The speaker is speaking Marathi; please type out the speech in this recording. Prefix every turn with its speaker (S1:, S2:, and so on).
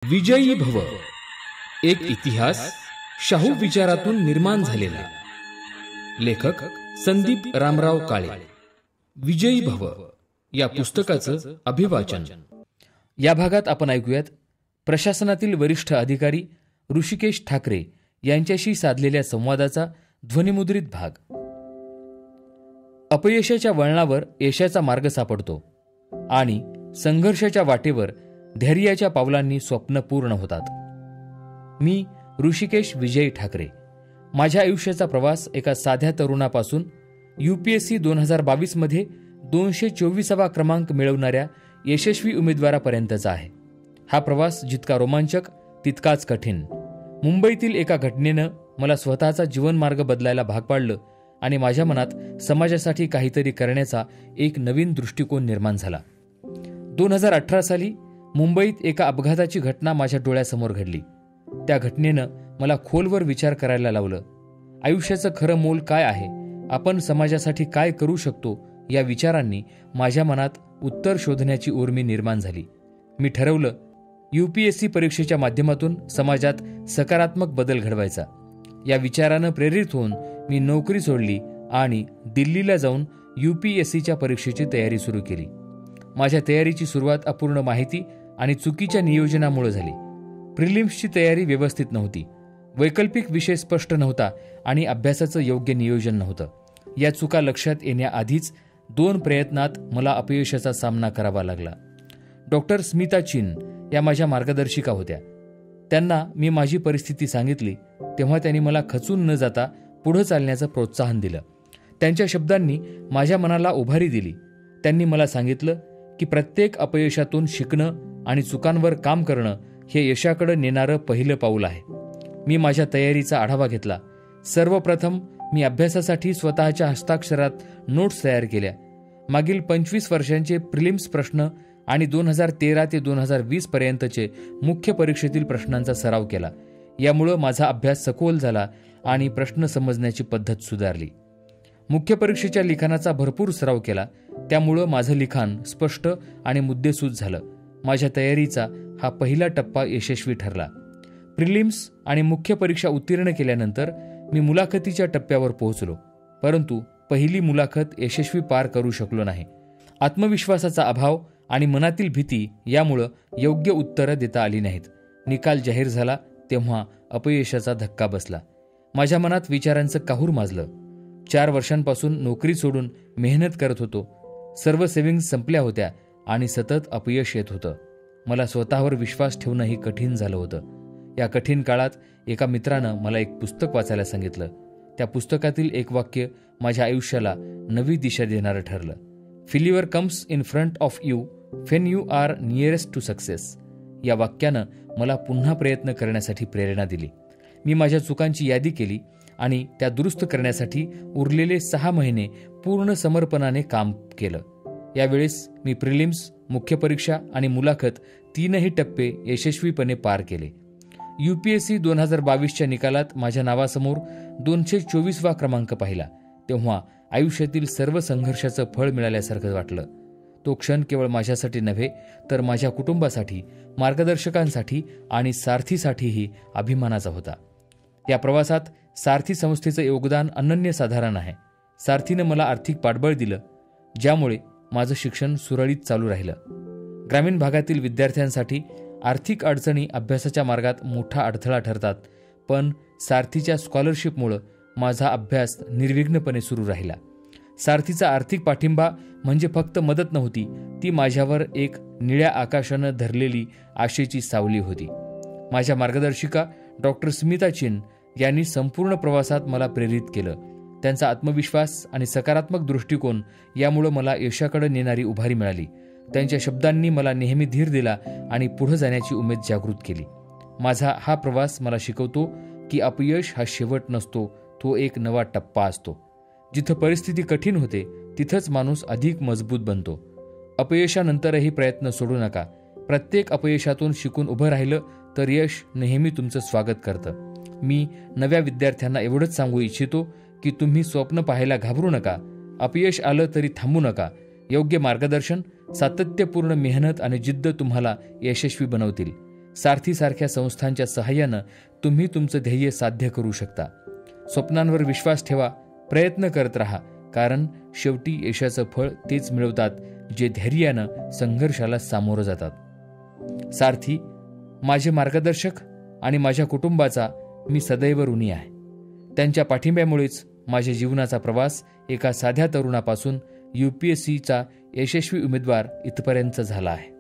S1: विजयी भव, एक इतिहास शाहू विचारातून निर्माण झालेला. लेखक संदीप रामराव काळे. विजयी भव या पुस्तकाचं अभिवाचन. या भागात आपण ऐकूयात प्रशासनातील वरिष्ठ अधिकारी ऋषिकेश ठाकरे यांच्याशी साधलेल्या संवादाचा ध्वनिमुद्रित भाग. अपयशाच्या वळणावर यशाचा मार्ग सापडतो आणि संघर्षाच्या वाटेवर धैर्याच्या पावलांनी स्वप्न पूर्ण होतात. मी ऋषिकेश विजय ठाकरे. माझ्या आयुष्याचा प्रवास एका साध्या तरुणापासून UPSC 2022 मध्ये 224वा क्रमांक मिळवणाऱ्या यशस्वी उमेदवारापर्यंतचा आहे. हा प्रवास जितका रोमांचक तितकाच कठीण. मुंबईतील एका घटनेनं मला स्वतःचा जीवनमार्ग बदलायला भाग पाडलं आणि माझ्या मनात समाजासाठी काहीतरी करण्याचा एक नवीन दृष्टिकोन निर्माण झाला. 2018 साली मुंबईत एका अपघाताची घटना माझ्या डोळ्यासमोर घडली. त्या घटनेनं मला खोलवर विचार करायला लावलं. आयुष्याचं खरं मोल काय आहे, आपण समाजासाठी काय करू शकतो, या विचारांनी माझ्या मनात उत्तर शोधण्याची उर्मी निर्माण झाली. मी ठरवलं UPSC परीक्षेच्या माध्यमातून समाजात सकारात्मक बदल घडवायचा. या विचारानं प्रेरित होऊन मी नोकरी सोडली आणि दिल्लीला जाऊन UPSCच्या परीक्षेची तयारी सुरू केली. माझ्या तयारीची सुरुवात अपूर्ण माहिती आणि चुकीच्या नियोजनामुळे झाली. प्रिलिम्सची तयारी व्यवस्थित नव्हती, वैकल्पिक विषय स्पष्ट नव्हता आणि अभ्यासाचं योग्य नियोजन नव्हतं. या चुका लक्षात येण्याआधीच 2 प्रयत्नात मला अपयशाचा सामना करावा लागला. डॉक्टर स्मिता चिन या माझ्या मार्गदर्शिका होत्या. त्यांना मी माझी परिस्थिती सांगितली तेव्हा त्यांनी मला खचून न जाता पुढे चालण्याचं प्रोत्साहन दिलं. त्यांच्या शब्दांनी माझ्या मनाला उभारी दिली. त्यांनी मला सांगितलं की प्रत्येक अपयशातून शिकणं आणि चुकांवर काम करणं हे यशाकडे नेणारं पहिलं पाऊल आहे. मी माझ्या तयारीचा आढावा घेतला. सर्वप्रथम मी अभ्यासासाठी स्वतःच्या हस्ताक्षरात नोट्स तयार केल्या. मागील 25 वर्षांचे प्रिलिम्स प्रश्न आणि 2013 ते 2020 पर्यंतचे मुख्य परीक्षेतील प्रश्नांचा सराव केला. यामुळं माझा अभ्यास सखोल झाला आणि प्रश्न समजण्याची पद्धत सुधारली. मुख्य परीक्षेच्या लिखाणाचा भरपूर सराव केला. त्यामुळं माझं लिखाण स्पष्ट आणि मुद्देसूद झालं. माझ्या तयारीचा हा पहिला टप्पा यशस्वी ठरला. प्रिलिम्स आणि मुख्य परीक्षा उत्तीर्ण केल्यानंतर मी मुलाखतीच्या टप्प्यावर पोहोचलो, परंतु पहिली मुलाखत यशस्वी पार करू शकलो नाही. आत्मविश्वासाचा अभाव आणि मनातील भीती यामुळं योग्य उत्तरं देता आली नाहीत. निकाल जाहीर झाला तेव्हा अपयशाचा धक्का बसला. माझ्या मनात विचारांचं काहूर माजलं. 4 वर्षांपासून नोकरी सोडून मेहनत करत होतो. सर्व सेव्हिंग्ज संपल्या होत्या आणि सतत अपयश येत होतं. मला स्वतःवर विश्वास ठेवणंही कठीण झालं होतं. या कठीण काळात एका मित्रानं मला एक पुस्तक वाचायला सांगितलं. त्या पुस्तकातील एक वाक्य माझ्या आयुष्याला नवी दिशा देणारं ठरलं. Failure comes in front of you when you are nearest to success. या वाक्यानं मला पुन्हा प्रयत्न करण्यासाठी प्रेरणा दिली. मी माझ्या चुकांची यादी केली आणि त्या दुरुस्त करण्यासाठी उरलेले 6 महिने पूर्ण समर्पणाने काम केलं. यावेळेस मी प्रिलिम्स, मुख्य परीक्षा आणि मुलाखत 3ही टप्पे यशस्वीपणे पार केले. UPSC 2022च्या निकालात माझ्या नावासमोर 224वा क्रमांक पाहिला तेव्हा आयुष्यातील सर्व संघर्षाचं फळ मिळाल्यासारखं वाटलं. तो क्षण केवळ माझ्यासाठी नव्हे तर माझ्या कुटुंबासाठी, मार्गदर्शकांसाठी आणि सारथीसाठीही अभिमानाचा होता. या प्रवासात सारथी संस्थेचं योगदान अनन्यसाधारण आहे. सारथीनं मला आर्थिक पाठबळ दिलं, ज्यामुळे माझं शिक्षण सुरळीत चालू राहिलं. ग्रामीण भागातील विद्यार्थ्यांसाठी आर्थिक अडचणी अभ्यासाच्या मार्गात मोठा अडथळा ठरतात, पण सारथीच्या स्कॉलरशिपमुळं माझा अभ्यास निर्विघ्नपणे सुरू राहिला. सारथीचा आर्थिक पाठिंबा म्हणजे फक्त मदत नव्हती, ती माझ्यावर एक निळ्या आकाशानं धरलेली आशेची सावली होती. माझ्या मार्गदर्शिका डॉक्टर स्मिता चिन यांनी संपूर्ण प्रवासात मला प्रेरित केलं. त्यांचा आत्मविश्वास आणि सकारात्मक दृष्टिकोन यामुळं मला यशाकडे नेणारी उभारी मिळाली. त्यांच्या शब्दांनी मला नेहमी धीर दिला आणि पुढे जाण्याची उमेद जागृत केली. माझा हा प्रवास मला शिकवतो की अपयश हा शेवट नसतो, तो एक नवा टप्पा असतो. जिथं परिस्थिती कठीण होते तिथंच माणूस अधिक मजबूत बनतो. अपयशानंतरही प्रयत्न सोडू नका. प्रत्येक अपयशातून शिकून उभं राहिलं तर यश नेहमी तुमचं स्वागत करतं. मी नव्या विद्यार्थ्यांना एवढंच सांगू इच्छितो की तुम्ही स्वप्न पाहायला घाबरू नका. अपयश आलं तरी थांबू नका. योग्य मार्गदर्शन, सातत्यपूर्ण मेहनत आणि जिद्द तुम्हाला यशस्वी बनवतील. सारथीसारख्या संस्थांच्या सहाय्यानं तुम्ही तुमचं ध्येय साध्य करू शकता. स्वप्नांवर विश्वास ठेवा, प्रयत्न करत राहा, कारण शेवटी यशाचं फळ तेच मिळवतात जे धैर्यानं संघर्षाला सामोरं जातात. सारथी, माझे मार्गदर्शक आणि माझ्या कुटुंबाचा मी सदैव ऋणी आहे. त्यांच्या पाठिंब्यामुळेच माझ्या जीवनाचा प्रवास एका साध्या तरुणापासून UPSCचा यशस्वी उमेदवार इथपर्यंत झाला आहे.